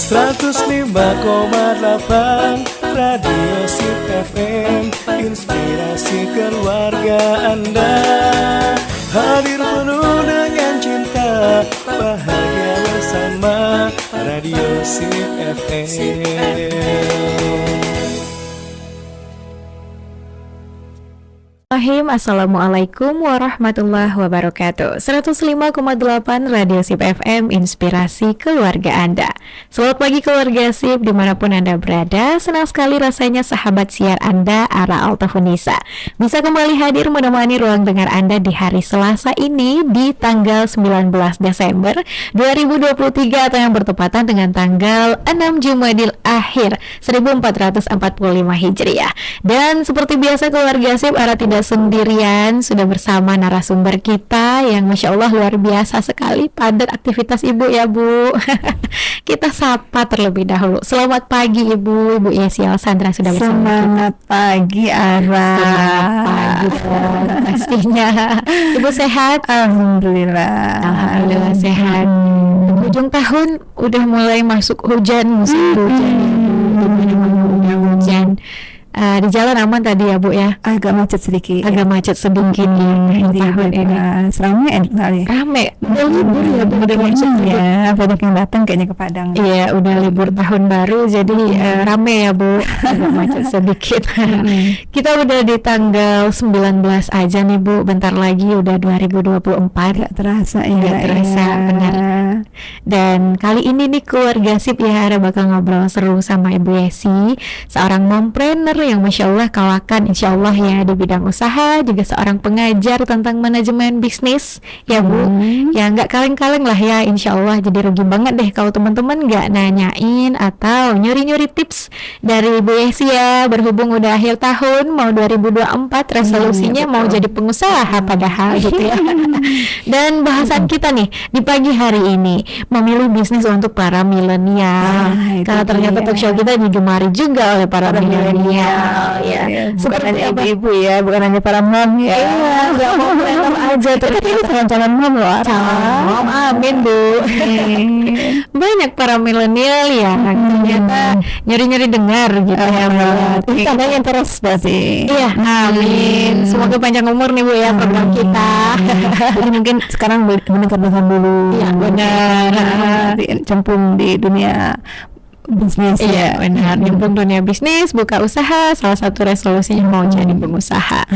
105,8 Radio Sip FM, inspirasi keluarga Anda. Hadir penuh dengan cinta, bahagia bersama Radio Sip FM. Assalamualaikum warahmatullahi wabarakatuh. 105,8 Radio Sip FM, inspirasi keluarga Anda. Selamat pagi keluarga Sip, dimanapun Anda berada. Senang sekali rasanya sahabat siar Anda, Ara Altafunisa, bisa kembali hadir menemani ruang dengar Anda di hari Selasa ini, di tanggal 19 Desember 2023 atau yang bertepatan dengan tanggal 6 Jumadil Akhir 1445 Hijriah. Dan seperti biasa keluarga Sip, Ara tidak sendirian, sudah bersama narasumber kita yang Masya Allah luar biasa sekali padat aktivitas Ibu ya Bu. Kita sapa terlebih dahulu. Selamat pagi Ibu Yesi Alsandra sudah bersama Selamat kita. Pagi Ara. Selamat pagi pastinya. Ibu sehat? Alhamdulillah sehat. Ujung tahun udah mulai masuk hujan, musim hujan. Hujan. Di jalan aman tadi ya Bu ya? Agak macet sedikit. Ya, tahun ini. Rame. Udah libur ya Bu, udah masuk ya. Banyak yang datang kayaknya ke Padang. Iya, udah libur tahun baru jadi rame ya Bu. Agak macet sedikit. Kita udah di tanggal 19 aja nih Bu. Bentar lagi udah 2024. Gak terasa ya. Gak terasa, benar. Dan kali ini nih keluarga Sip ya, ada bakal ngobrol seru sama Ibu Yesi, seorang mompreneur yang Masya Allah kawakan insya Allah ya di bidang usaha, juga seorang pengajar tentang manajemen bisnis ya Bu. Ya nggak kaleng-kaleng lah ya insya Allah. Jadi rugi banget deh kalau teman-teman nggak nanyain atau nyuri-nyuri tips dari Ibu Yesi ya, berhubung udah akhir tahun mau 2024, resolusinya mau jadi pengusaha padahal gitu ya. Dan bahasan kita nih di pagi hari ini, memilih bisnis untuk para milenial. Karena ternyata talk show kita digemari juga oleh para milenial. Ya. Bukan hanya ibu-ibu ya, bukan hanya para mom ya. Iya, nggak mau planner aja. Tapi ini calon-calon mom loh. Calon mom, amin Bu. Banyak para milenial ya, ternyata nyeri-nyeri dengar gitu ya Bu. Ini tandanya terus berarti. Iya, amin. Semoga panjang umur nih Bu ya program kita. Jadi mungkin sekarang mendengar dulu. Iya benar. Cemplung di dunia bisnis. Iya benar, nyemplung dunia bisnis, buka usaha, salah satu resolusinya mau jadi pengusaha.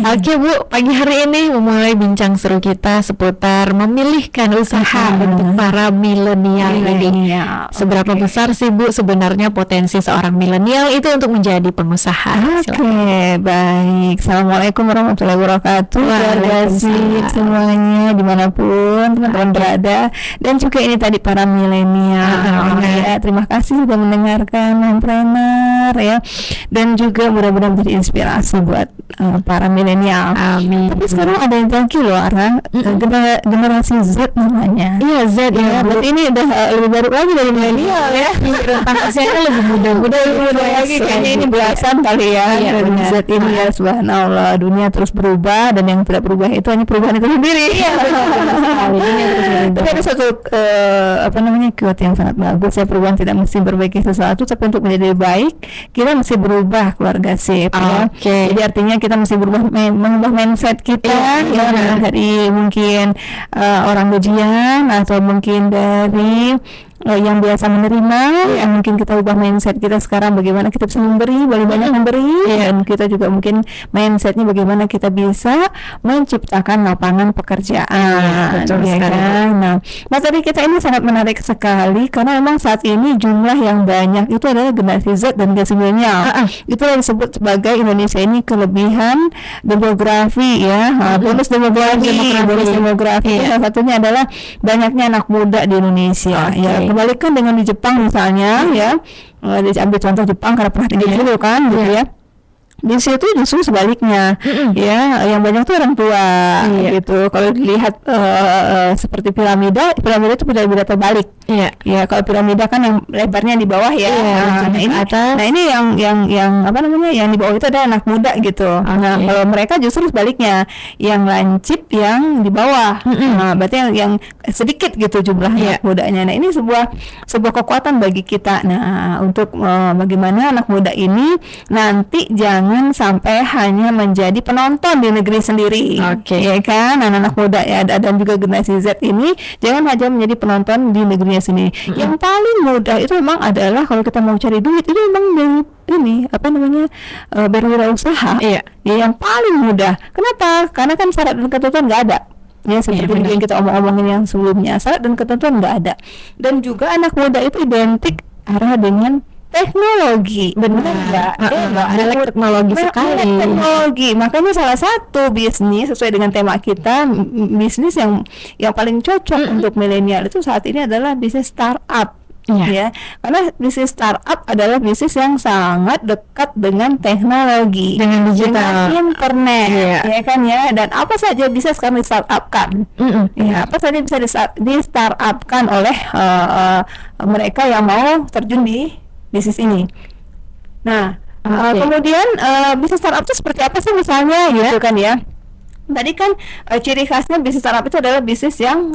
Oke Bu, pagi hari ini memulai bincang seru kita seputar memilihkan usaha untuk para milenial ini. Seberapa besar sih Bu sebenarnya potensi seorang milenial itu untuk menjadi pengusaha? Oke, baik. Assalamualaikum warahmatullahi wabarakatuh. Waalaikumsalam semuanya dimanapun teman-teman berada, dan juga ini tadi para milenial. Ya, terima kasih sudah mendengarkan mompreneur ya, dan juga mudah-mudahan menjadi inspirasi buat para milenial. Amin. Tapi sekarang ada yang lagi loh Ara, generasi Z namanya. Iya Z ya. Berarti ini udah lebih baru lagi dari milenial ya. Rentang usianya lebih muda lagi kayaknya ini belasan kali ya. Z ini ya, subhanallah, dunia terus berubah, dan yang tidak berubah itu hanya perubahan itu sendiri. Iya. Tapi ada satu quote yang sangat bagus ya, perubahan tidak mesti berbaiki sesuatu, tapi untuk menjadi baik kita mesti berubah keluarga Sip ya. Jadi artinya kita mesti mengubah mindset kita ya, dari mungkin orang gajian, atau mungkin dari yang biasa menerima, yang mungkin kita ubah mindset kita sekarang bagaimana kita bisa memberi, lebih banyak memberi, dan kita juga mungkin mindsetnya bagaimana kita bisa menciptakan lapangan pekerjaan. Betul ya sekali. Kan? Nah, materi kita ini sangat menarik sekali karena memang saat ini jumlah yang banyak itu adalah generasi Z dan generasi milenial. Itu yang disebut sebagai Indonesia ini kelebihan demografi ya, bonus demografi. Salah satunya adalah banyaknya anak muda di Indonesia. Ya, kebalikan dengan di Jepang misalnya ya, diambil contoh Jepang karena pernah tinggal dulu kan gitu ya. di situ justru sebaliknya. Ya, yang banyak tuh orang tua gitu. Kalau dilihat seperti piramida itu piramida terbalik. Ya, kalau piramida kan yang lebarnya di bawah ya. Ini yang apa namanya, yang di bawah itu ada anak muda gitu. Nah, kalau mereka justru sebaliknya, yang lancip yang di bawah. Nah, berarti yang sedikit gitu jumlah anak mudanya. Nah, ini sebuah kekuatan bagi kita. Nah, untuk bagaimana anak muda ini nanti jangan sampai hanya menjadi penonton di negeri sendiri. Ya kan, anak-anak muda ya, dan juga generasi Z ini jangan hanya menjadi penonton di negerinya sendiri. Yang paling mudah itu memang adalah kalau kita mau cari duit itu memang berwirausaha. Yang paling mudah. Kenapa? Karena kan syarat dan ketentuan nggak ada. Ya, seperti yang kita omongin yang sebelumnya, syarat dan ketentuan nggak ada. Dan juga anak muda itu identik arah dengan teknologi. Benar nggak? Ada teknologi sekali. Teknologi. Makanya salah satu bisnis sesuai dengan tema kita, bisnis yang paling cocok untuk milenial itu saat ini adalah bisnis startup. Ya, karena bisnis startup adalah bisnis yang sangat dekat dengan teknologi, dengan digital, dengan internet, ya kan ya. Dan apa saja bisa sekarang di startupkan, ya, apa saja bisa di startupkan oleh mereka yang mau terjun di bisnis ini. Nah, kemudian bisnis startup itu seperti apa sih misalnya, gitu kan ya? Tadi kan ciri khasnya bisnis startup itu adalah bisnis yang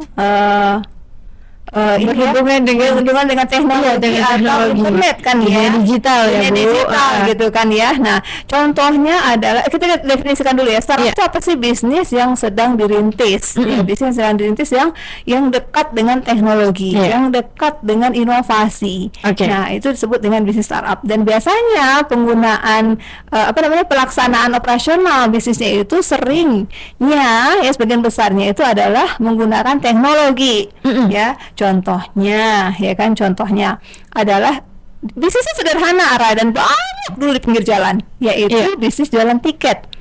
berhubungan dengan teknologi atau internet kan ya, digital ya, digital gitu kan ya. Nah, contohnya adalah kita definisikan dulu ya, startup itu apa sih? Bisnis yang sedang dirintis, ya, bisnis yang sedang dirintis yang dekat dengan teknologi, yang dekat dengan inovasi. Nah, itu disebut dengan bisnis startup. Dan biasanya penggunaan pelaksanaan operasional bisnisnya itu seringnya ya, sebagian besarnya itu adalah menggunakan teknologi. Ya, contohnya adalah bisnisnya sederhana dan banyak dulu di pinggir jalan, yaitu bisnis jualan tiket.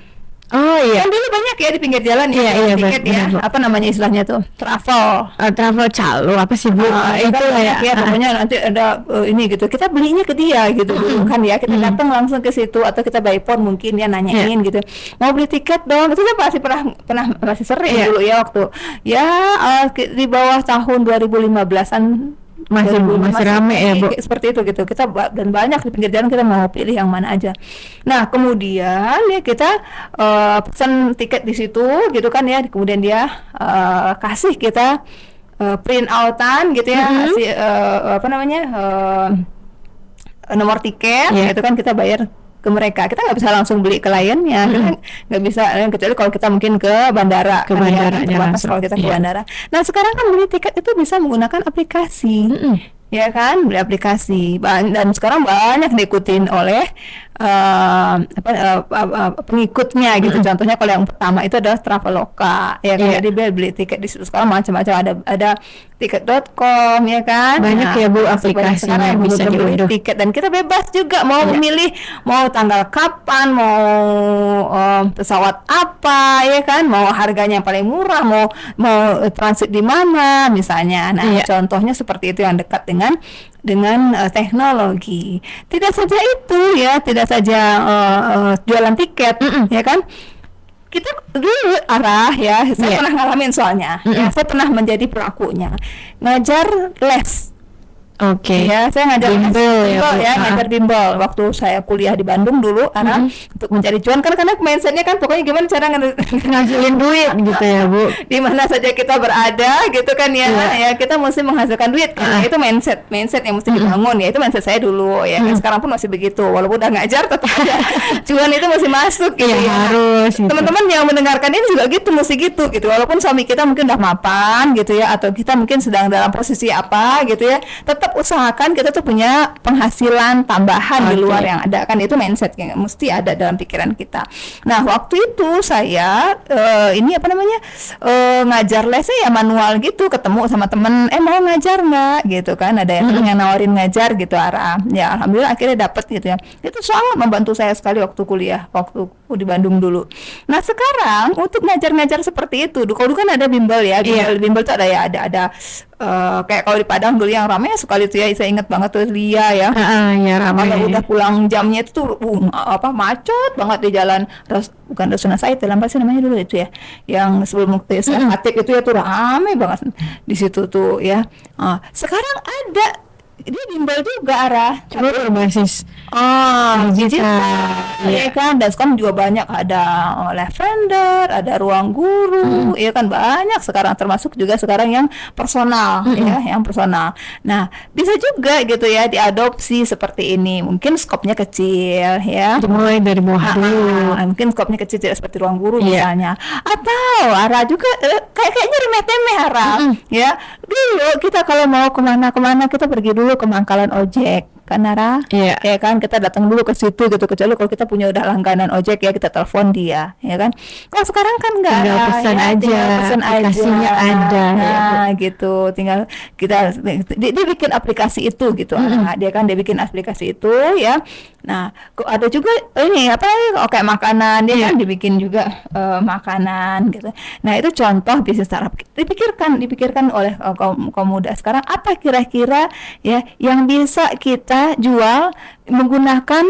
Kan dulu banyak ya di pinggir jalan tiket apa namanya istilahnya tuh, travel calo apa sih Bu? Itu ya pokoknya nanti ada ini gitu, kita belinya ke dia gitu dulu kan ya, kita datang langsung ke situ atau kita by phone mungkin ya, nanyain gitu, mau beli tiket dong. Itu saya pernah masih sering dulu ya, waktu di bawah tahun 2015-an masih rame ya Bu, seperti itu gitu. Kita dan banyak di pinggir jalan, kita mau pilih yang mana aja. Nah, kemudian ya kita pesan tiket di situ gitu kan ya, kemudian dia kasih kita print outan gitu ya, kasih nomor tiket gitu kan, kita bayar ke mereka. Kita nggak bisa langsung beli ke kliennya, kita nggak bisa, kecuali kalau kita mungkin ke bandara, kalau kita ke bandara. Nah, sekarang kan beli tiket itu bisa menggunakan aplikasi, ya kan, beli aplikasi, dan sekarang banyak diikutin oleh pengikutnya gitu. Contohnya kalau yang pertama itu adalah Traveloka, ya kan, jadi beli tiket di situ sekarang macam-macam, ada tiket.com, ya kan. Banyak ya Bu aplikasinya yang bisa diunduh tiket, dan kita bebas juga mau memilih mau tanggal kapan, mau pesawat apa, ya kan, mau harganya yang paling murah, mau transit di mana misalnya. Nah, contohnya seperti itu yang dekat dengan teknologi. Tidak saja itu ya, tidak saja jualan tiket, ya kan. Kita dulu saya pernah ngalamin soalnya, saya pernah menjadi pelakunya, ngajar les. Ya, saya ngajar ngajar bimbel waktu saya kuliah di Bandung dulu, karena untuk mencari cuan, karena mindsetnya kan pokoknya gimana cara ngasilin duit gitu ya Bu, di mana saja kita berada gitu kan ya, ya kita mesti menghasilkan duit kan. Itu mindset yang mesti dibangun, ya itu mindset saya dulu ya. Sekarang pun masih begitu, walaupun udah ngajar tetap aja cuan itu masih masuk gitu ya. Harus gitu. Teman-teman yang mendengarkan ini juga gitu, mesti gitu walaupun suami kita mungkin udah mapan gitu ya, atau kita mungkin sedang dalam posisi apa gitu ya, tetap usahakan kita tuh punya penghasilan tambahan di luar yang ada kan. Itu mindset yang mesti ada dalam pikiran kita. Nah, waktu itu saya ngajar lesnya ya manual gitu, ketemu sama temen, mau ngajar nggak gitu kan, ada yang nawarin ngajar gitu, ya alhamdulillah akhirnya dapet gitu ya. Itu sangat membantu saya sekali waktu kuliah, waktu di Bandung dulu. Nah, sekarang untuk ngajar-ngajar seperti itu, kalau dulu kan ada bimbel ya, bimbel itu ada kayak kalau di Padang dulu yang ramai sekali tuh ya, saya ingat banget tuh Lia ya. Ya ramai. Kalau udah pulang jamnya itu tuh macet banget di jalan bukan Rasuna Said, apa sih namanya dulu itu ya, yang sebelum Khatib itu ya tuh ramai banget di situ tuh ya. Sekarang ada dia bimbel juga cuma berbasis digital, ya kan. Dan sekarang juga banyak ada Lavender, ada Ruang Guru, ya kan, banyak sekarang, termasuk juga sekarang yang personal, ya, yang personal. Nah, bisa juga gitu ya diadopsi seperti ini. Mungkin skopnya kecil, ya. Dimulai dari bawah dulu. Mungkin skopnya kecil, tidak seperti Ruang Guru misalnya. Atau Ara juga kayaknya remeh-temeh Ara, ya. Dulu kita kalau mau kemana-kemana kita pergi dulu ke pangkalan ojek kan Nara, ya kan, kita datang dulu ke situ gitu, kecuali kalau kita punya udah langganan ojek ya kita telepon dia, ya kan. Kalau sekarang kan tinggal pesan aja, aplikasinya ada, gitu, tinggal kita dia bikin aplikasi itu gitu, dia bikin aplikasi itu ya. Nah, ada juga ini kayak makanan, dia kan dibikin juga makanan gitu. Nah, itu contoh bisnis startup dipikirkan oleh kaum muda sekarang, apa kira-kira ya yang bisa kita jual menggunakan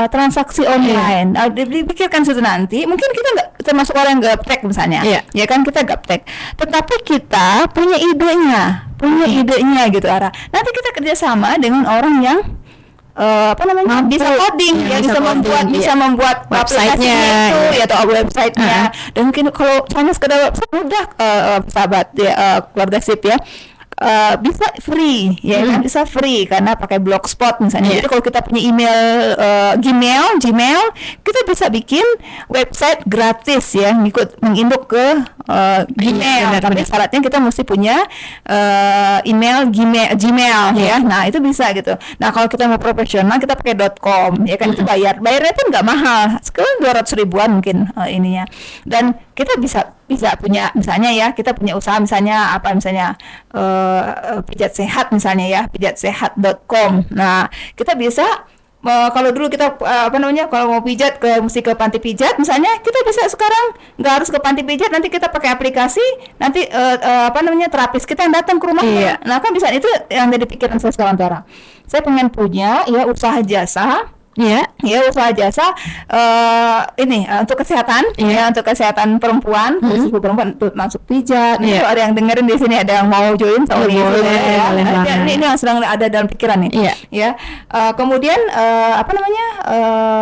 transaksi online. Dipikirkan situ nanti. Mungkin kita nggak termasuk orang yang gaptek misalnya, ya kan, kita gaptek. Tetapi kita punya idenya gitu Ara. Nanti kita kerjasama dengan orang yang bisa coding, bisa membuat website-nya itu ya, atau website-nya. Dan mungkin kalau hanya sekedar website mudah, sahabat ya, keluarga sip ya. Bisa free ya kan, bisa free karena pakai Blogspot misalnya. Jadi kalau kita punya email Gmail, kita bisa bikin website gratis ya, menginduk ke Gmail. Tapi syaratnya kita mesti punya email Gmail ya. Nah, itu bisa gitu. Nah, kalau kita mau profesional kita pakai .com ya kan, itu bayarnya pun nggak mahal, sekarang 200 ribuan mungkin ininya. Dan kita bisa punya misalnya ya, kita punya usaha misalnya pijat sehat misalnya ya, pijatsehat.com. Nah, kita bisa kalau dulu kita kalau mau pijat mesti ke panti pijat misalnya, kita bisa sekarang nggak harus ke panti pijat, nanti kita pakai aplikasi, nanti terapis kita yang datang ke rumah. Nah, kan bisa, itu yang dari pikiran saya sekarang Tara. Saya pengen punya ya usaha jasa. Usaha jasa untuk kesehatan, untuk kesehatan perempuan, khusus perempuan, masuk pijat. Itu ada yang dengerin di sini, ada yang mau join sama ini yang sedang ada dalam pikiran nih. Kemudian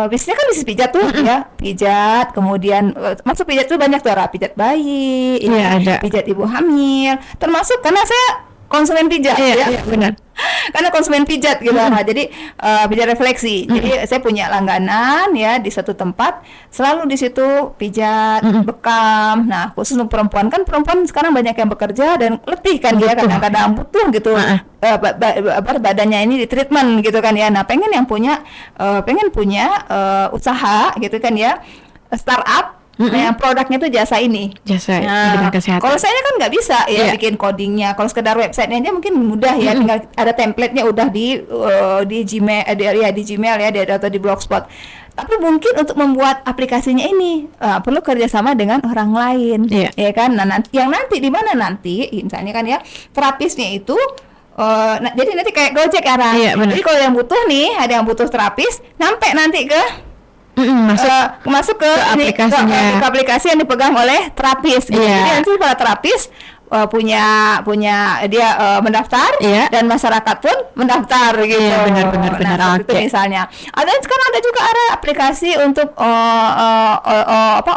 bisnisnya kan bisnis pijat tuh, ya, pijat. Kemudian masuk pijat tuh banyak tuh, pijat bayi, pijat ibu hamil, termasuk karena saya konsumen pijat, benar. Karena konsumen pijat gitu, jadi pijat refleksi. Jadi saya punya langganan ya di satu tempat, selalu di situ pijat, bekam. Nah, khusus untuk perempuan, kan perempuan sekarang banyak yang bekerja dan letih kan, dia kadang-kadang butuh gitu badannya ini di treatment gitu kan ya. Nah, pengen punya usaha gitu kan ya, startup. Nah, yang produknya itu jasa bidang kesehatan. Kalau saya kan nggak bisa ya bikin codingnya. Kalau sekedar websitenya aja mungkin mudah ya, tinggal ada template-nya udah di Gmail, di Gmail ya, atau di Blogspot. Tapi mungkin untuk membuat aplikasinya ini perlu kerjasama dengan orang lain, ya kan. Nah, nanti di mana nanti, misalnya kan ya, terapisnya itu. Jadi nanti kayak Gojek Ara. Jadi kalau yang butuh nih, ada yang butuh terapis, sampai nanti ke masuk ke aplikasinya, ke aplikasi yang dipegang oleh terapis. Jadi nanti para terapis punya dia mendaftar, dan masyarakat pun mendaftar gitu. Benar. Itu misalnya. Sekarang ada juga aplikasi untuk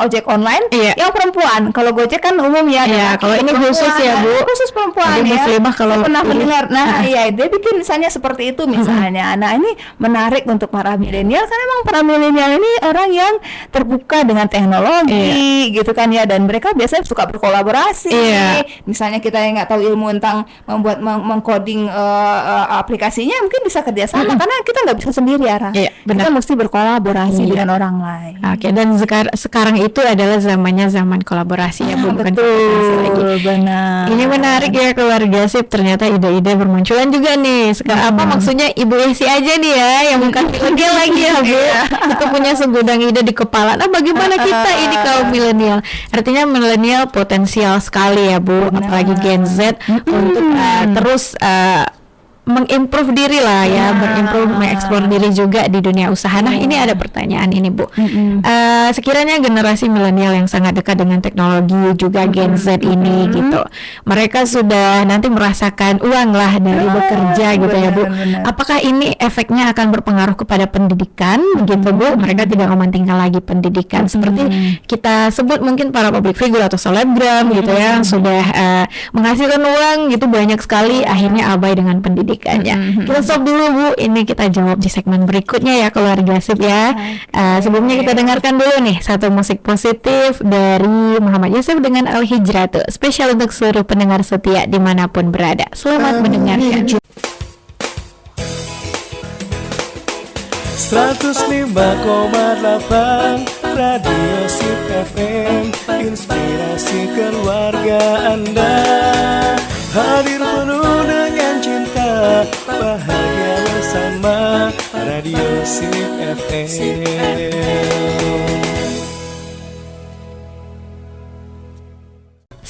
ojek online yang perempuan. Kalau Gojek kan umum ya. Kalau ini khusus ya, Bu. Khusus perempuan ya. Saya pernah mendengar. Nah, dia bikin misalnya seperti itu misalnya. Nah, ini menarik untuk para milenial, karena memang para milenial ini orang yang terbuka dengan teknologi gitu kan ya, dan mereka biasanya suka berkolaborasi. Misalnya kita yang nggak tahu ilmu tentang membuat mengcoding aplikasinya, mungkin bisa kerjasama, karena kita nggak bisa sendiri ya. Kita mesti berkolaborasi dengan orang lain. Dan sekarang itu adalah zaman kolaborasi ya, bukan betul, benar. Ini menarik ya keluarga sip, ternyata ide-ide bermunculan juga nih. Sekarang apa maksudnya Ibu Esi aja nih ya, yang bukan milenial lagi ya, Bu. Itu punya segudang ide di kepala. Nah, bagaimana kita ini kaum milenial? Artinya milenial potensial sekali ya, Bu. apalagi Gen Z untuk terus mengimprove diri lah ya, mengeksplor diri juga di dunia usaha. Nah, ini ada pertanyaan ini Bu. Sekiranya generasi milenial yang sangat dekat dengan teknologi juga Gen Z ini gitu, mereka sudah nanti merasakan uang lah dari bekerja gitu ya Bu. Apakah ini efeknya akan berpengaruh kepada pendidikan gitu Bu? Mereka tidak mementingkan lagi pendidikan seperti kita sebut mungkin para public figure atau selebgram gitu ya, sudah menghasilkan uang gitu banyak sekali, akhirnya abai dengan pendidikan. Kita stop dulu Bu, ini kita jawab di segmen berikutnya ya keluarga sip ya. Sebelumnya kita dengarkan dulu nih satu musik positif dari Muhammad Yusuf dengan Al Hijratu, spesial untuk seluruh pendengar setia dimanapun berada. Selamat mendengarkan. 105,8 Radio Sip FM, inspirasi keluarga Anda. Hadir penuh dengan cinta, bahagia bersama Radio Sip FM.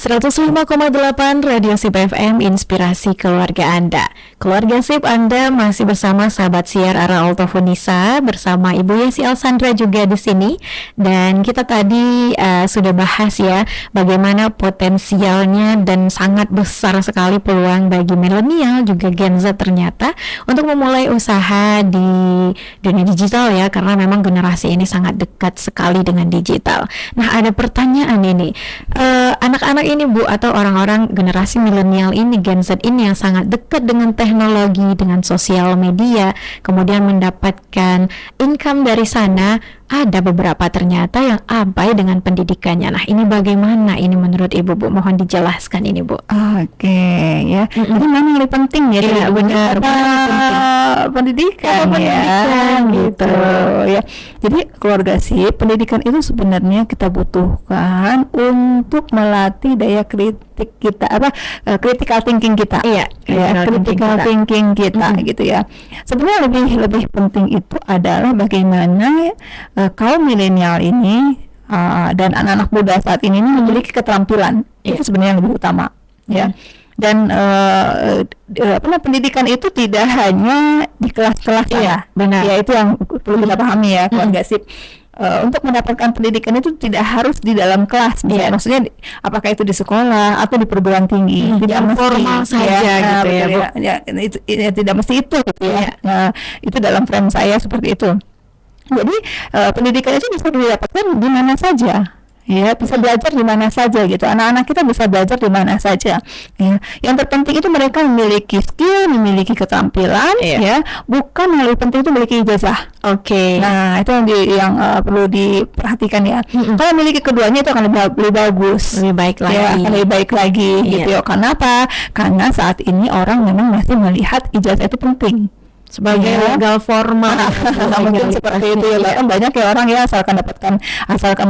105,8 Radio Sip FM, inspirasi keluarga Anda. Keluarga Sip, Anda masih bersama sahabat siar Ara Altofunisa bersama Ibu Yesi Alsandra juga di sini. Dan kita tadi sudah bahas ya bagaimana potensialnya dan sangat besar sekali peluang bagi milenial juga Gen Z ternyata untuk memulai usaha di dunia digital ya, karena memang generasi ini sangat dekat sekali dengan digital. Nah, ada pertanyaan ini, anak-anak ini Bu, atau orang-orang generasi milenial ini, Gen Z ini yang sangat dekat dengan teknologi, dengan sosial media, kemudian mendapatkan income dari sana, ada beberapa ternyata yang abai dengan pendidikannya. Nah, ini bagaimana ini menurut Ibu Bu? Mohon dijelaskan ini Bu. Oke, ya. Jadi memang lebih penting ya. Iya, benar. Pendidikan ya, gitu ya. Jadi keluarga sih, pendidikan itu sebenarnya kita butuhkan untuk melatih daya kritik kita, critical thinking kita. Iya, critical thinking kita gitu ya. Sebenarnya lebih penting itu adalah bagaimana kaum milenial ini dan anak-anak muda saat ini memiliki keterampilan. Itu sebenarnya yang lebih utama ya. Dan pendidikan itu tidak hanya di kelas-kelas ya, benar. Ya, itu yang perlu kita pahami ya keluarga sip. Untuk mendapatkan pendidikan itu tidak harus di dalam kelas, maksudnya apakah itu di sekolah atau di perguruan tinggi, tidak mesti formal saja gitu ya, Bu. Itu tidak mesti itu gitu ya. Nah, itu dalam frame saya seperti itu. Jadi pendidikan itu bisa didapatkan di mana saja. Ya, bisa belajar di mana saja gitu. Anak-anak kita bisa belajar di mana saja. Ya, yang terpenting itu mereka memiliki skill, memiliki keterampilan, ya. Bukan yang lebih penting itu memiliki ijazah. Oke. Nah, itu yang perlu diperhatikan ya. Kalau memiliki keduanya itu akan lebih bagus, lebih baik lagi. Ya, akan lebih baik lagi gitu ya. Kenapa? Karena saat ini orang memang masih melihat ijazah itu penting sebagai legal formal. Mungkin seperti itu ya. Bahkan banyak ya orang ya asalkan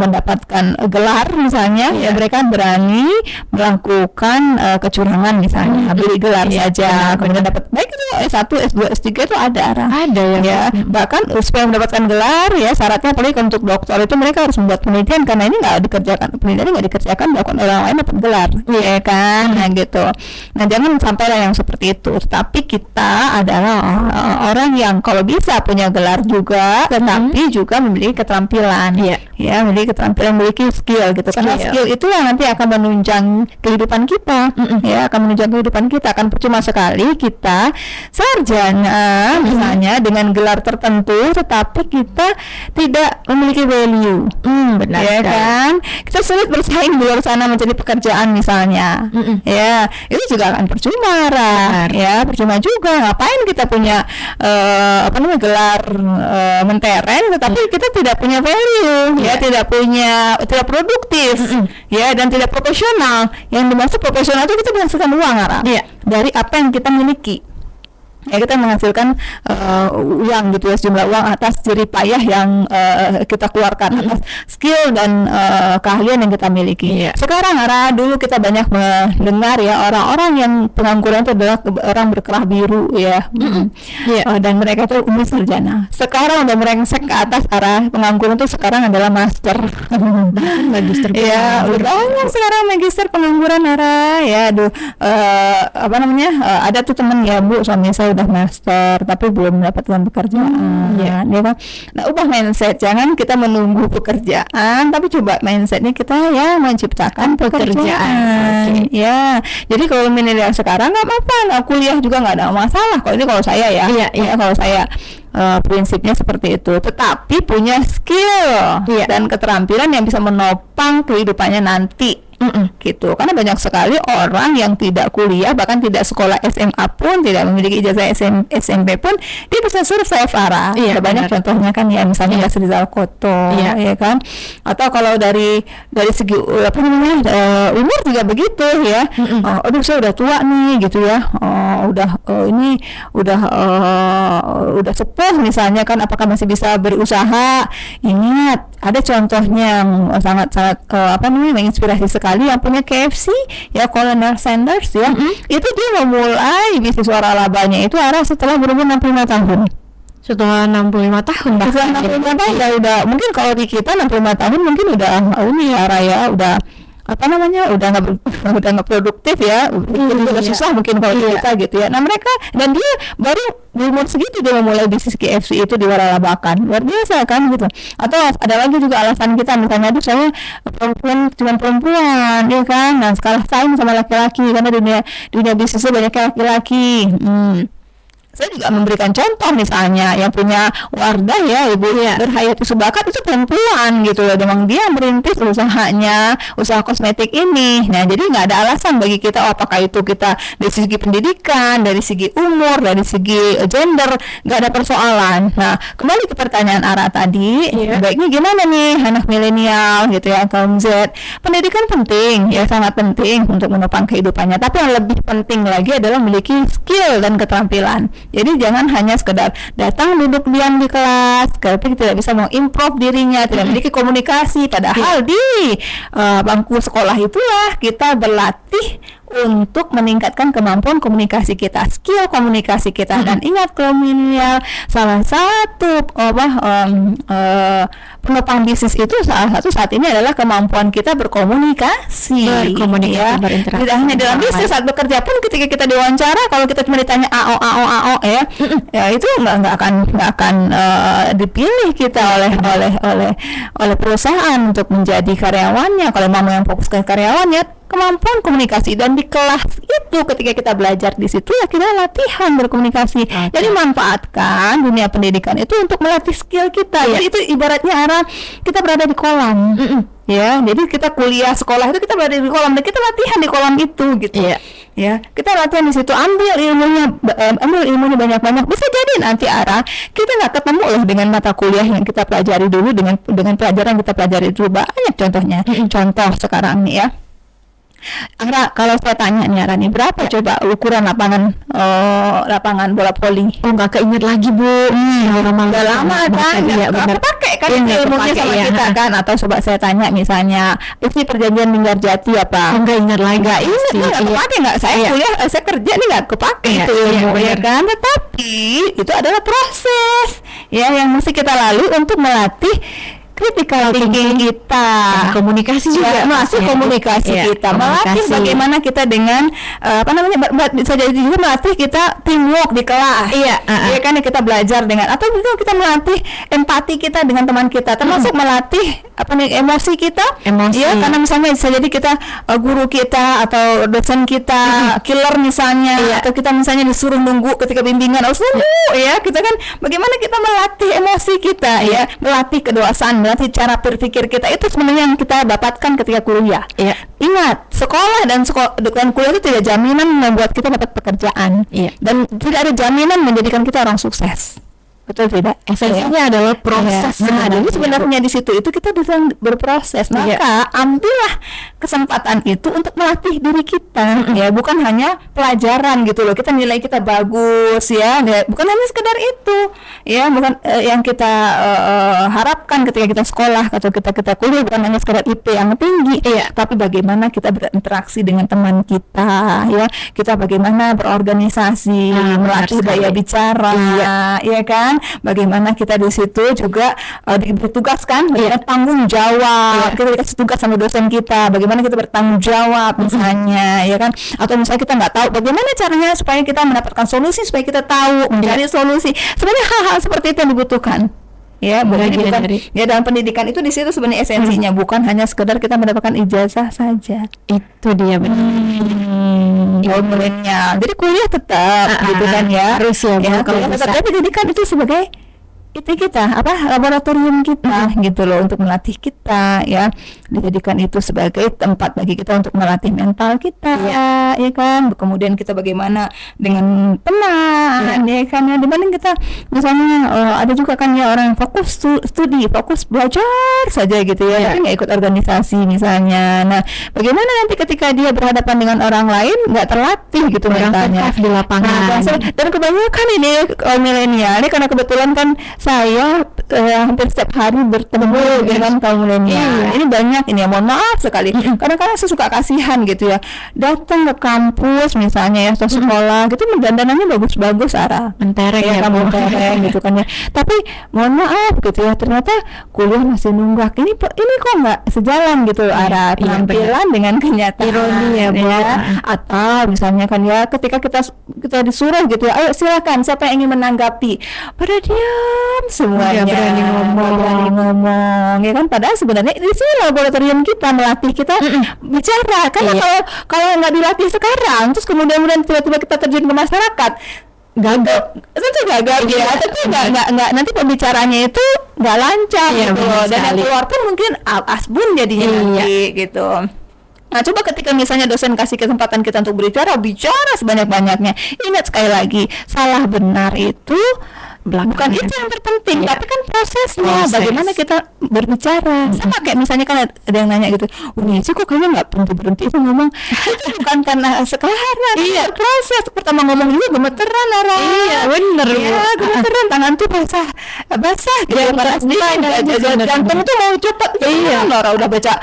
mendapatkan gelar misalnya, ya mereka berani melakukan kecurangan misalnya, beli gelar saja, kemudian dapat baik itu S1, S2, S3 itu ada ya. Bahkan supaya mendapatkan gelar ya syaratnya apalagi untuk dokter itu mereka harus membuat penelitian, karena ini penelitian nggak dikerjakan bahkan orang lain dapat gelar, ya kan, nah gitu. Nah, jangan sampailah yang seperti itu. Tapi kita adalah orang yang kalau bisa punya gelar juga, tetapi juga memiliki keterampilan, ya, memiliki keterampilan, memiliki skill gitu. Karena skill itulah nanti akan menunjang kehidupan kita, ya, akan menunjang kehidupan kita. Akan percuma sekali kita sarjana misalnya dengan gelar tertentu, tetapi kita tidak memiliki value, benar ya kan? Kita sulit bersaing di luar sana mencari pekerjaan misalnya, ya, itu juga akan percuma, ya, percuma juga. Ngapain kita punya gelar menteren tetapi kita tidak punya value, ya, tidak produktif, ya, dan tidak profesional. Yang dimaksud profesional itu kita menghasilkan uang dari apa yang kita miliki, ya kita menghasilkan uang gitu ya, sejumlah uang atas jerih payah yang kita keluarkan, atas skill dan keahlian yang kita miliki. Sekarang dulu kita banyak mendengar ya orang-orang yang pengangguran itu adalah orang berkerah biru ya, dan mereka itu umum sarjana. Sekarang udah merengsek ke atas, pengangguran itu sekarang adalah master. Magister. Ya, udah banyak sekarang magister pengangguran ya. Ada tuh temen ya, Bu, suami saya udah master tapi belum mendapatkan pekerjaan. Ya kan. Nah, ubah mindset, jangan kita menunggu pekerjaan, tapi coba mindsetnya kita ya menciptakan pekerjaan. Ya, jadi kalau milenial sekarang nggak apa-apa, nggak kuliah juga nggak ada masalah. Kalau ini kalau saya ya, kalau saya prinsipnya seperti itu. Tetapi punya skill dan keterampilan yang bisa menopang kehidupannya nanti. Gitu, karena banyak sekali orang yang tidak kuliah, bahkan tidak sekolah SMA pun, tidak memiliki ijazah SMP pun, dia bisa survive. Ada banyak contohnya kan ya, misalnya Mas Rizal Koto, ya kan, atau kalau dari segi umur juga begitu ya. Aduh, saya udah tua nih gitu ya, udah sepuh misalnya kan, apakah masih bisa berusaha? Ingat, ada contohnya yang sangat menginspirasi sekali, yang punya KFC ya, Colonel Sanders ya. Itu dia memulai bisnis waralabanya itu setelah berumur 65 tahun. Setelah 65 tahun Setelah 65 tahun udah mungkin kalau di kita 65 tahun mungkin udah udah nggak produktif ya, udah susah mungkin kalau kita gitu ya. Nah, mereka dan dia baru di umur segitu dia memulai bisnis KFC itu di waralabakan, luar biasa kan gitu. Atau ada lagi juga alasan kita, misalnya saya cuma perempuan ya kan, nah kalah saing sama laki-laki karena dunia bisnisnya banyak laki-laki. Saya juga memberikan contoh, misalnya yang punya Wardah ya, Ibu Berhayati Subakat itu perempuan gitu loh, memang dia merintis usaha kosmetik ini. Nah, jadi nggak ada alasan bagi kita, apakah itu kita dari segi pendidikan, dari segi umur, dari segi gender, nggak ada persoalan. Nah, kembali ke pertanyaan tadi, baiknya gimana nih anak milenial gitu ya, kaum Z. Pendidikan penting ya, sangat penting untuk menopang kehidupannya, tapi yang lebih penting lagi adalah memiliki skill dan keterampilan. Jadi jangan hanya sekedar datang duduk diam di kelas, tapi tidak bisa mengimprove dirinya, tidak memiliki komunikasi. Padahal di bangku sekolah itulah kita berlatih untuk meningkatkan kemampuan komunikasi kita, skill komunikasi kita. Dan ingat, milenial salah satu penopang bisnis itu salah satu saat ini adalah kemampuan kita berkomunikasi, berinteraksi. Tidak hanya dalam bisnis, saat bekerja pun ketika kita diwawancara, kalau kita cuma ditanya AO ya itu nggak akan dipilih kita oleh perusahaan untuk menjadi karyawannya. Kalau mau yang fokus ke karyawannya, kemampuan komunikasi, dan di kelas itu ketika kita belajar di situ ya kita latihan berkomunikasi. Jadi manfaatkan dunia pendidikan itu untuk melatih skill kita. Jadi itu ibaratnya kita berada di kolam. Ya, jadi kita kuliah sekolah itu kita berada di kolam dan kita latihan di kolam itu gitu. Ya, kita latihan di situ, ambil ilmunya banyak-banyak. Bisa jadi nanti kita nggak ketemu loh dengan mata kuliah yang kita pelajari dulu dengan pelajaran kita pelajari dulu. Banyak contohnya. Contoh sekarang nih ya. Kalau saya tanya nih nih, berapa coba ukuran lapangan bola voli? Nggak keinget lagi, Bu. Udah lama kan, nggak pakai kan ilmunya sama kita kan. Atau coba saya tanya misalnya, isi perjanjian Linggarjati apa? Nggak ingat lagi. Nggak kepake, nggak saya kuliah, saya kerja nih nggak kepake itu ilmu ya kan. Tetapi itu adalah proses ya yang mesti kita lalui untuk melatih critical thinking kita, komunikasi juga, melatih komunikasi kita, melatih bagaimana kita dengan bisa jadi juga melatih kita teamwork di kelas, ya kan, kita belajar dengan, atau juga kita melatih empati kita dengan teman kita, termasuk melatih emosi kita, ya, karena misalnya bisa jadi kita guru kita atau dosen kita killer misalnya, atau kita misalnya disuruh nunggu ketika bimbingan harus nunggu, ya, kita kan bagaimana kita melatih emosi kita, ya, melatih kedewasaan, melatih cara berpikir kita. Itu sebenarnya yang kita dapatkan ketika kuliah. Ingat, sekolah dan kuliah itu tidak jaminan membuat kita dapat pekerjaan, dan tidak ada jaminan menjadikan kita orang sukses. betul tidak? Esensinya adalah proses. Nah, jadi sebenarnya di situ itu kita bisa berproses. Maka ambillah kesempatan itu untuk melatih diri kita, ya, bukan hanya pelajaran gitu loh. Kita nilai kita bagus, ya, bukan hanya sekedar itu, ya, bukan yang kita harapkan ketika kita sekolah atau kita kuliah, bukan hanya sekedar IP yang tinggi, tapi bagaimana kita berinteraksi dengan teman kita, ya, kita bagaimana berorganisasi, melatih daya bicara, ya kan, bagaimana kita di situ juga ditugaskan tanggung jawab, kita dikasih tugas sama dosen kita, bagaimana kita bertanggung jawab misalnya, ya kan, atau misalnya kita nggak tahu bagaimana caranya supaya kita mendapatkan solusi, supaya kita tahu mencari solusi. Sebenarnya hal-hal seperti itu yang dibutuhkan, ya, bukan ya, dalam pendidikan itu di situ sebenarnya esensinya, bukan hanya sekedar kita mendapatkan ijazah saja. Itu dia benar. Milenial, jadi kuliah tetap gitu kan, ya, harus, ya, kuliah tetap, tapi pendidikan itu sebagai itu kita laboratorium kita gitu loh, untuk melatih kita, ya, dijadikan itu sebagai tempat bagi kita untuk melatih mental kita, ya kan, kemudian kita bagaimana dengan teman, ya kan, ya, dibanding kita misalnya ada juga kan ya orang yang fokus studi, fokus belajar saja gitu, ya, tapi nggak ikut organisasi misalnya. Nah, bagaimana nanti ketika dia berhadapan dengan orang lain nggak terlatih gitu mentalnya di lapangan. Dan kebanyakan ini milenial ini, karena kebetulan kan saya hampir setiap hari bertemu dengan kaum milenial. Ini banyak ini, ya, mohon maaf sekali. Kadang-kadang saya suka kasihan gitu, ya, datang ke kampus misalnya, ya, atau sekolah gitu, dandanannya bagus-bagus, mentereng, ya, mentereng gitu kan, ya. Tapi mohon maaf gitu, ya, ternyata kuliah masih nunggak. Ini kok nggak sejalan gitu, penampilan dengan kenyataan. Ironi, ya, atau misalnya kan, ya, ketika kita disuruh gitu, ya, ayo silakan siapa yang ingin menanggapi, pada diam semuanya, berani ngomong, ya kan, padahal sebenarnya di sini laboratorium kita melatih kita bicara, karena kalau nggak dilatih sekarang, terus kemudian tiba-tiba kita terjun ke masyarakat, gagal, ya, tapi nggak nanti pembicaranya itu nggak lancar, gitu, dan yang keluar pun mungkin asbun jadinya nanti, gitu. Nah, coba ketika misalnya dosen kasih kesempatan kita untuk bicara sebanyak-banyaknya. Ingat sekali lagi, salah benar itu bukan itu yang terpenting, tapi kan prosesnya, bagaimana kita berbicara. Sama kayak misalnya kan ada yang nanya gitu, sih kok kayaknya nggak berhenti itu ngomong. Itu bukan karena sekarang, proses. Pertama ngomong juga gemeteran, bener, ya, gemeteran, tangan tuh basah gitu, jantung tuh mau copot, udah baca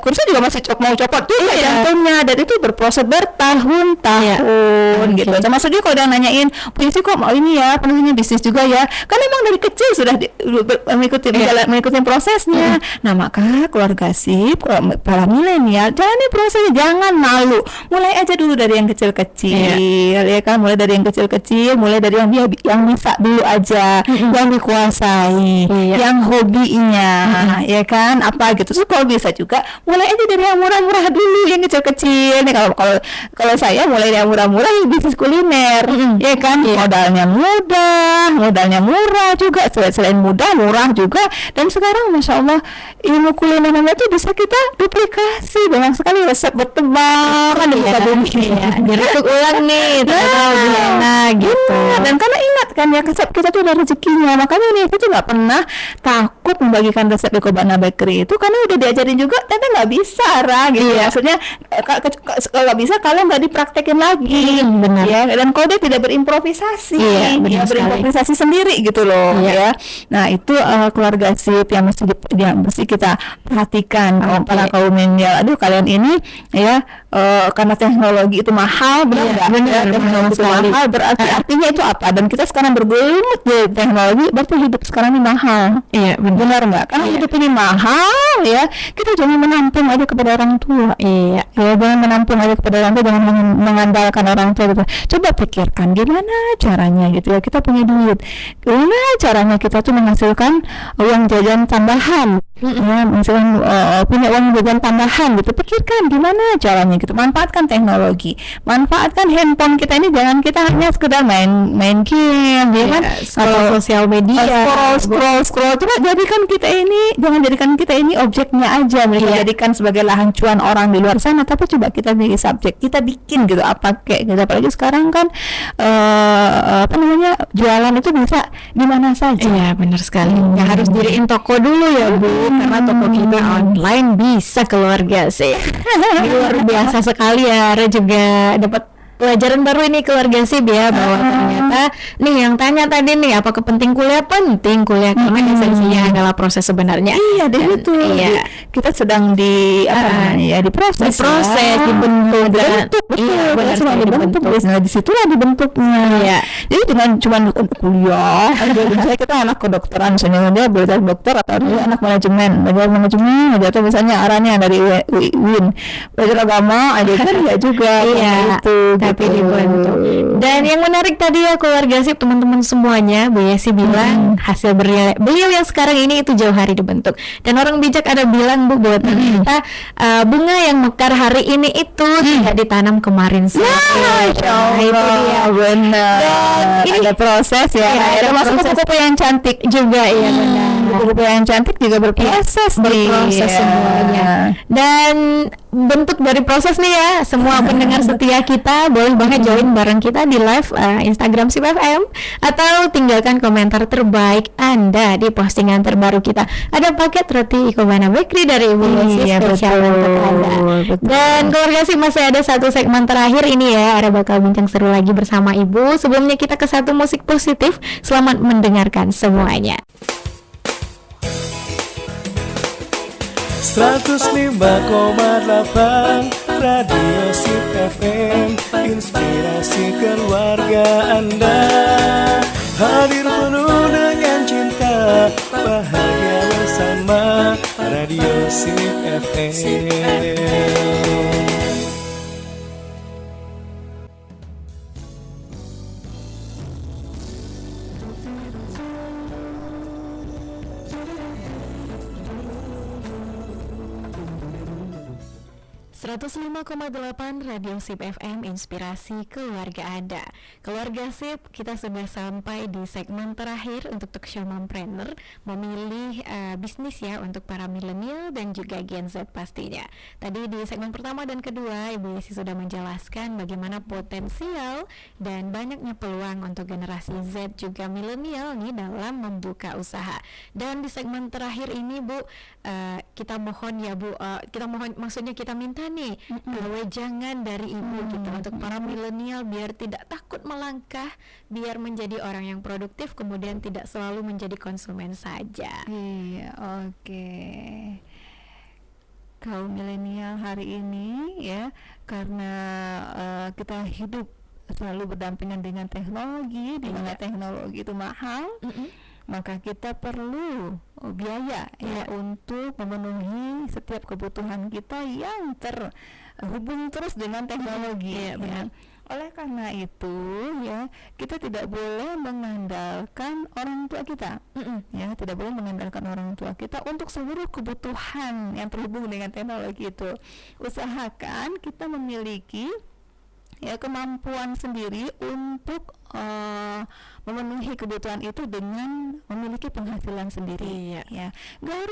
kursus juga masih mau copot tuh jantungnya, dan itu berproses bertahun-tahun gitu. Termasuk juga kalau ada yang nanyain, sih kok mau ini ya, penuhnya bisnis juga ya, kan memang dari kecil sudah mengikuti prosesnya. Nah, maka keluarga SIP, para milenial, jalani prosesnya, jangan malu, mulai aja dulu dari yang kecil-kecil, ya kan, mulai dari yang kecil-kecil, mulai dari yang bisa dulu aja, yang dikuasai, yang hobinya, ya kan, apa gitu. Terus kalau bisa juga mulai aja dari yang murah-murah dulu, yang kecil-kecil. Nih kalau saya mulai dari yang murah-murah, bisnis kuliner, ya kan, modalnya murah juga, selain mudah, murah juga. Dan sekarang Masya Allah, ilmu kulinernya itu bisa kita duplikasi, banyak sekali resep bertebaran di muka bumi, diretuk ulang nih, gitu. Dan karena ingat kan, ya, kita tuh ada rezekinya, makanya nih kita tuh nggak pernah takut membagikan resep di Kobana Bakery itu, karena udah diajarin juga, tapi nggak bisa, gitu. Maksudnya nggak bisa kalau nggak dipraktekin lagi, ya. Dan kalau dia tidak berimprovisasi, berimprovisasi sendiri gitu loh, ya. Nah, itu keluarga SIP yang mesti kita perhatikan, para kaum milenial. Aduh, kalian ini, ya, karena teknologi itu mahal, benar, teknologi itu mahal, berarti artinya itu apa? Dan kita sekarang bergelut di teknologi, berarti hidup sekarang ini mahal. Benar nggak? Karena hidup ini mahal, ya. Kita jangan menampung aja kepada orang tua, ya, jangan menampung aja kepada orang tua, jangan mengandalkan orang tua, gitu. Coba pikirkan gimana caranya, gitu, ya, kita punya duit, gimana caranya kita tuh menghasilkan uang jajan tambahan. Ya, misalnya punya uang jajan tambahan gitu, pikirkan gimana caranya gitu, manfaatkan teknologi, manfaatkan handphone kita ini, jangan kita hanya sekedar main game, ya kan, scroll sosial media, scroll, coba jangan jadikan kita ini objeknya aja, mereka jadikan sebagai lahan cuan orang di luar sana, tapi coba kita menjadi subjek, kita bikin gitu apa kayak gitu, apalagi sekarang kan jualan itu bisa di mana saja. Iya, benar sekali. Nggak harus diriin toko dulu ya Bu, karena toko kita online bisa keluarga sih. Ini luar biasa sekali ya. Ara juga dapat pelajaran baru ini keluarga sip ya, bahwa ternyata nih yang tanya tadi nih, apakah penting kuliah karena esensinya adalah proses sebenarnya. Iya, dan itu kita sedang diproses, dibentuk, sedang dibentuk. Nah, disitulah dibentuknya. Iya. Jadi dengan cuma kuliah, misalnya kita anak kedokteran, misalnya dia belajar dokter, atau dia anak manajemen, atau misalnya arahnya dari UIN, belajar agama aja kan ya juga. Iya. Tapi dibantu. Dan yang menarik tadi ya keluarga sip, teman-teman semuanya, Bu Yesi bilang hasil beliau yang sekarang ini itu jauh hari dibentuk. Dan orang bijak ada bilang Bu, bahwa ternyata bunga yang mekar hari ini itu tidak ditanam kemarin sore. Nah, itu dia, benar. Dan ini ada proses ya. Ada masuk kupu-kupu yang cantik juga, ya benar. Kupu-kupu yang cantik juga berproses semuanya. Dan bentuk dari proses nih ya, semua pendengar setia kita boleh banget join bareng kita di live Instagram SIP FM, atau tinggalkan komentar terbaik Anda di postingan terbaru kita. Ada paket roti Ikebana Bakery dari Ibu Yesi spesial untuk Anda. Dan keluarga sih, masih ada satu segmen terakhir ini ya, ada bakal bincang seru lagi bersama Ibu. Sebelumnya kita ke satu musik positif. Selamat mendengarkan semuanya. 105,8 Radio SIP FM, inspirasi keluarga Anda. Hadir penuh dengan cinta, bahagia bersama Radio SIP FM. 105,8 Radio SIP FM, inspirasi keluarga Anda. Keluarga SIP, kita sudah sampai di segmen terakhir untuk Talk Show Mompreneur, memilih bisnis ya untuk para milenial dan juga Gen Z pastinya. Tadi di segmen pertama dan kedua, Ibu Yesi sudah menjelaskan bagaimana potensial dan banyaknya peluang untuk generasi Z juga milenial nih dalam membuka usaha. Dan di segmen terakhir ini Bu, kita mohon ya Bu, kita minta nih wejangan dari Ibu gitu untuk para milenial biar tidak takut melangkah, biar menjadi orang yang produktif, kemudian tidak selalu menjadi konsumen saja. Iya, oke. Kaum milenial hari ini ya, karena kita hidup selalu berdampingan dengan teknologi, di mana teknologi itu mahal. Maka kita perlu biaya ya untuk memenuhi setiap kebutuhan kita yang terhubung terus dengan teknologi ya. Oleh karena itu ya, kita tidak boleh mengandalkan orang tua kita. Ya, tidak boleh mengandalkan orang tua kita untuk seluruh kebutuhan yang terhubung dengan teknologi itu. Usahakan kita memiliki ya kemampuan sendiri untuk memenuhi kebutuhan itu dengan memiliki penghasilan sendiri. Ya, nggak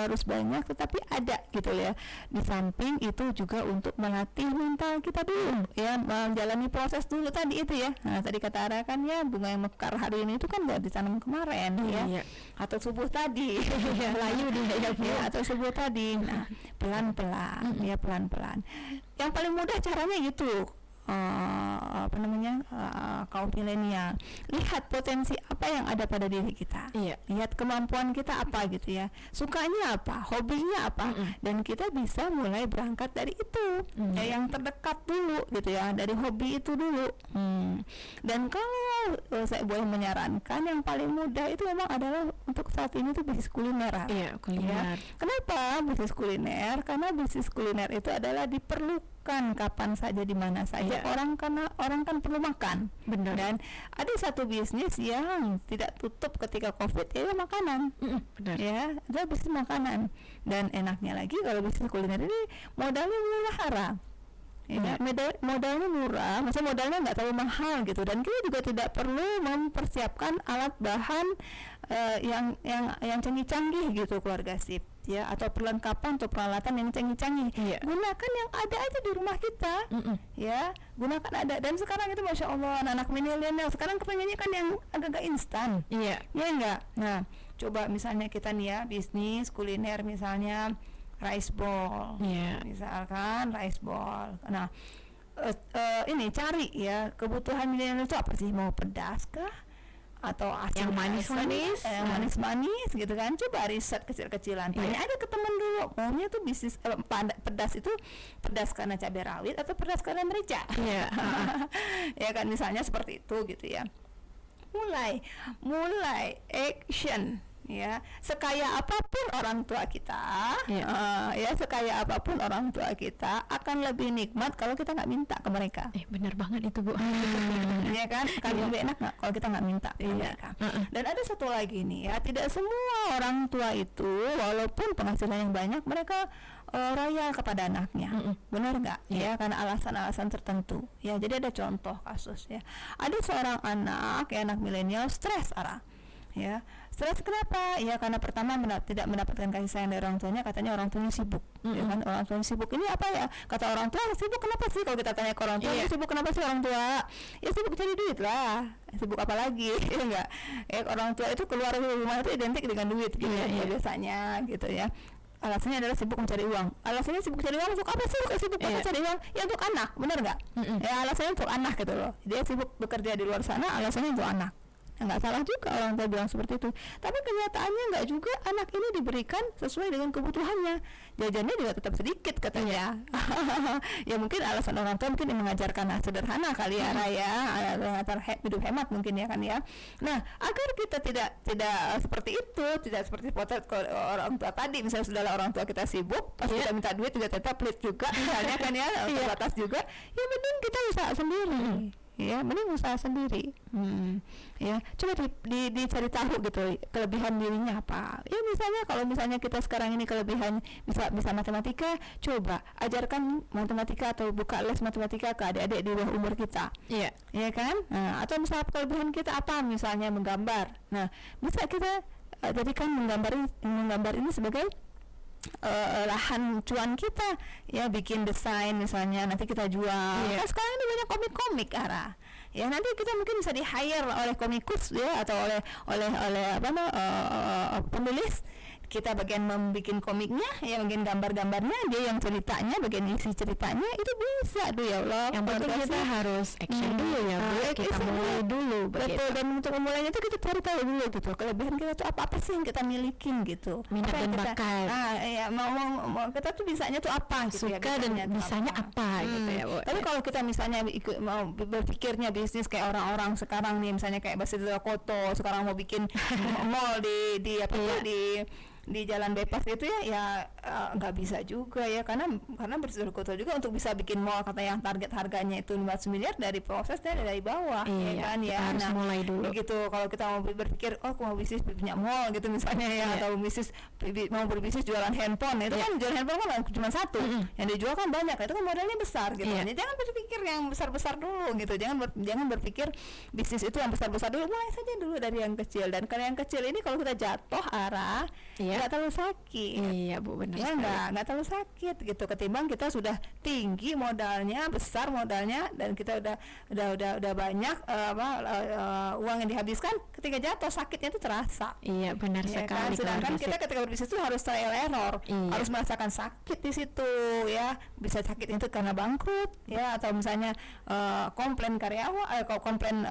harus banyak tetapi ada gitu ya. Di samping itu juga untuk melatih mental kita dulu ya, menjalani proses dulu tadi itu ya. Nah, tadi kata Ara kan ya, bunga yang mekar hari ini itu kan nggak ditanam kemarin ya, atau subuh tadi layu dia ya, atau subuh tadi. Nah, pelan-pelan ya, pelan-pelan. Yang paling mudah caranya gitu, kaum milenial, lihat potensi apa yang ada pada diri kita, lihat kemampuan kita apa gitu ya, sukanya apa, hobinya apa, dan kita bisa mulai berangkat dari itu ya, yang terdekat dulu gitu ya, dari hobi itu dulu. Dan kalau saya boleh menyarankan, yang paling mudah itu memang adalah untuk saat ini tuh bisnis kuliner. Kuliner. Ya. Kenapa bisnis kuliner? Karena bisnis kuliner itu adalah diperlukan makan kapan saja di mana saja. Orang kan perlu makan. Benar. Dan ada satu bisnis yang tidak tutup ketika Covid, yaitu makanan. Benar. Ya, ada bisnis makanan. Dan enaknya lagi kalau bisnis kuliner ini modalnya murah, Ara. Ya, modalnya murah, maksudnya modalnya nggak terlalu mahal gitu, dan kita juga tidak perlu mempersiapkan alat bahan yang canggih-canggih gitu, keluarga sip, ya, atau perlengkapan atau peralatan yang canggih-canggih. Gunakan yang ada aja di rumah kita, ya, gunakan ada. Dan sekarang itu masya Allah anak-anak milenial sekarang kepengennya kan yang agak-agak instan, ya enggak. Nah, coba misalnya kita nih ya bisnis kuliner misalnya rice ball, misalkan rice ball. Nah, ini cari ya kebutuhan milenial itu apa sih, mau pedas kah atau asin, yang manis-manis, manis-manis gitu kan. Coba riset kecil-kecilan, tanya aja ke temen dulu, maunya tuh bisnis pedas itu pedas karena cabai rawit atau pedas karena merica, ya kan, misalnya seperti itu gitu ya. Mulai action. Ya, sekaya apapun orang tua kita, ya sekaya apapun orang tua kita akan lebih nikmat kalau kita nggak minta ke mereka. Benar banget itu, Bu. Ya kan, lebih enak nggak kalau kita nggak minta ke mereka. Dan ada satu lagi nih ya, tidak semua orang tua itu walaupun penghasilan yang banyak mereka royal kepada anaknya, benar nggak? Ya, karena alasan-alasan tertentu. Ya, jadi ada contoh kasus ya. Ada seorang anak milenial stres, Ara. Ya, stres kenapa? Ya karena pertama tidak mendapatkan kasih sayang dari orang tuanya, katanya orang tuanya sibuk. Ya kan, orang tuanya sibuk. Ini apa ya? Kata orang tua, sibuk kenapa sih? Kalau kita tanya ke orang tua, sibuk kenapa sih orang tua? Ya sibuk cari duit lah. Sibuk apa lagi? Ya enggak. Orang tua itu keluar dari rumah itu identik dengan duit gitu ya, biasanya gitu ya. Alasannya adalah sibuk mencari uang. Alasannya sibuk cari uang untuk apa sih? Sibuk mencari uang? Ya untuk anak, benar nggak? Ya alasannya untuk anak gitu loh. Dia sibuk bekerja di luar sana, alasannya untuk anak. Nggak salah juga orang tua bilang seperti itu, tapi kenyataannya nggak juga. Anak ini diberikan sesuai dengan kebutuhannya, jajannya juga tetap sedikit katanya. Ya mungkin alasan orang tua mungkin mengajarkan sederhana kali ya, Raya, hidup hemat mungkin ya kan ya. Nah, agar kita tidak seperti itu, tidak seperti potret orang tua tadi, misalnya sudahlah orang tua kita sibuk, pas kita minta duit juga tetap pelit juga misalnya kan ya, terbatas juga. Ya mending kita usaha sendiri. Ya, mending usaha sendiri. Ya, coba dicari tahu gitu kelebihan dirinya apa. Ya misalnya kalau misalnya kita sekarang ini kelebihan bisa matematika, coba ajarkan matematika atau buka les matematika ke adik-adik di bawah umur kita. Iya kan? Nah, atau misalnya kelebihan kita apa? Misalnya menggambar. Nah, bisa kita jadikan menggambar ini sebagai lahan cuan kita, ya, bikin desain misalnya nanti kita jual. Nah, sekarang ini banyak komik-komik, Ara. Ya, nanti kita mungkin bisa di-hire oleh komikus ya, atau oleh penulis. Kita bagian membuat komiknya, ya, bagian gambar-gambarnya, dia yang ceritanya, bagian isi ceritanya, itu bisa. Aduh ya Allah. Yang penting kita harus action dulu ya, Bu. Kita mulai dulu. Betul. Dan untuk memulainya itu kita cari tahu dulu gitu. Kelebihan kita tuh apa sih yang kita milikin gitu. Minat dan bakat. Ya, mau kita tuh bisanya tuh apa gitu. Suka ya, dan bisanya apa gitu ya, Bu. Tapi kalau kita misalnya mau berpikirnya bisnis kayak orang-orang sekarang nih, misalnya kayak Basit Koto sekarang mau bikin mall di jalan bebas gitu ya nggak bisa juga ya, karena berisiko juga untuk bisa bikin mall kata yang target harganya itu 500 miliar dari prosesnya dari bawah. Ya kan ya, harus mulai dulu gitu. Kalau kita mau berpikir aku mau bisnis punya mall gitu misalnya ya, atau mau berbisnis jualan handphone, itu kan jualan handphone kan cuma satu, yang dijual kan banyak, itu kan modalnya besar gitu. Jadi jangan berpikir yang besar-besar dulu gitu, jangan berpikir bisnis itu yang besar-besar dulu, mulai saja dulu dari yang kecil. Dan kalau yang kecil ini kalau kita jatuh, Ara, nggak terlalu sakit. Iya, Bu, benar. Ya nggak terlalu sakit gitu, ketimbang kita sudah tinggi modalnya, besar modalnya, dan kita udah banyak uang yang dihabiskan, ketika jatuh sakitnya itu terasa. Iya, benar sekali. Kan? Sedangkan kita ketika berbisnis itu harus trial error, harus merasakan sakit di situ ya. Bisa sakit itu karena bangkrut ya, atau misalnya komplain karyawan, komplain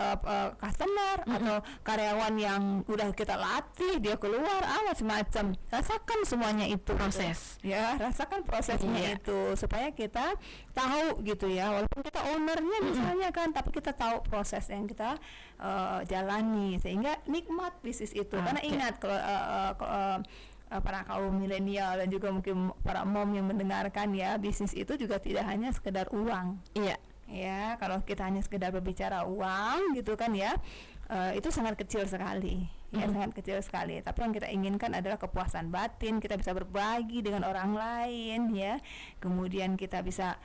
customer, atau karyawan yang udah kita latih dia keluar macam-macam. Rasakan semuanya itu proses gitu. Ya, rasakan prosesnya itu supaya kita tahu gitu ya, walaupun kita ownernya misalnya kan, tapi kita tahu proses yang kita jalani sehingga nikmat bisnis itu. Karena ingat kalau para kaum milenial dan juga mungkin para mom yang mendengarkan ya, bisnis itu juga tidak hanya sekedar uang. Iya. Ya, kalau kita hanya sekedar berbicara uang gitu kan ya, itu sangat kecil sekali. Ya, sangat kecil sekali. Tapi yang kita inginkan adalah kepuasan batin, kita bisa berbagi dengan orang lain ya. Kemudian kita bisa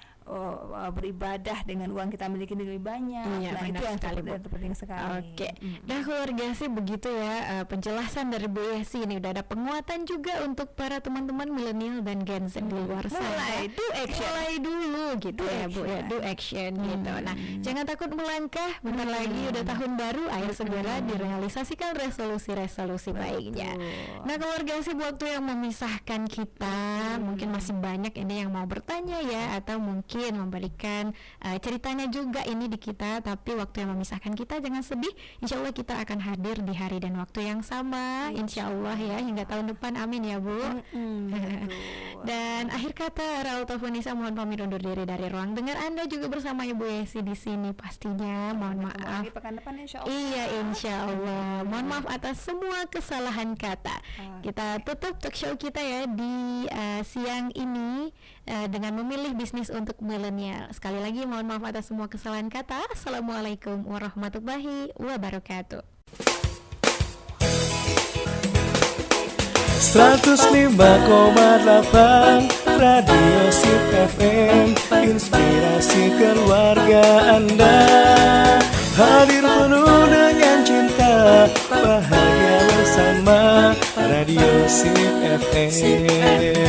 beribadah dengan uang kita miliki lebih banyak. Iya, Nah, itu yang penting sekali. Oke. Nah, keluarga sih begitu ya, penjelasan dari Bu Yesi ini udah ada penguatan juga untuk para teman-teman milenial dan Gen Z di luar sana. Mulai do action. Mulai dulu gitu Do ya Bu ya, do action gitu. Nah, jangan takut melangkah, bentar lagi udah tahun baru, ayo segera direalisasikan resolusi-resolusi baiknya. Nah, keluarga sih waktu yang memisahkan kita, mungkin masih banyak ini yang mau bertanya ya, atau mungkin memberikan ceritanya juga ini di kita, tapi waktu yang memisahkan kita jangan sedih. Insya Allah kita akan hadir di hari dan waktu yang sama, insya Allah ya, hingga tahun depan, amin ya Bu. Dan akhir kata, Raul Taufunisa mohon pamit undur diri dari ruang dengar Anda, juga bersama Ibu Yesi di sini pastinya. Mohon maaf. Pekan depan insya Allah. Iya, insya Allah. Mohon maaf atas semua kesalahan kata. Kita tutup talk show kita ya di siang ini dengan memilih bisnis untuk milenial. Sekali lagi mohon maaf atas semua kesalahan kata. Assalamualaikum warahmatullahi wabarakatuh. 105,8 Radio Sip FM, inspirasi keluarga Anda. Hadir penuh dengan cinta, bahagia bersama Radio Sip FM.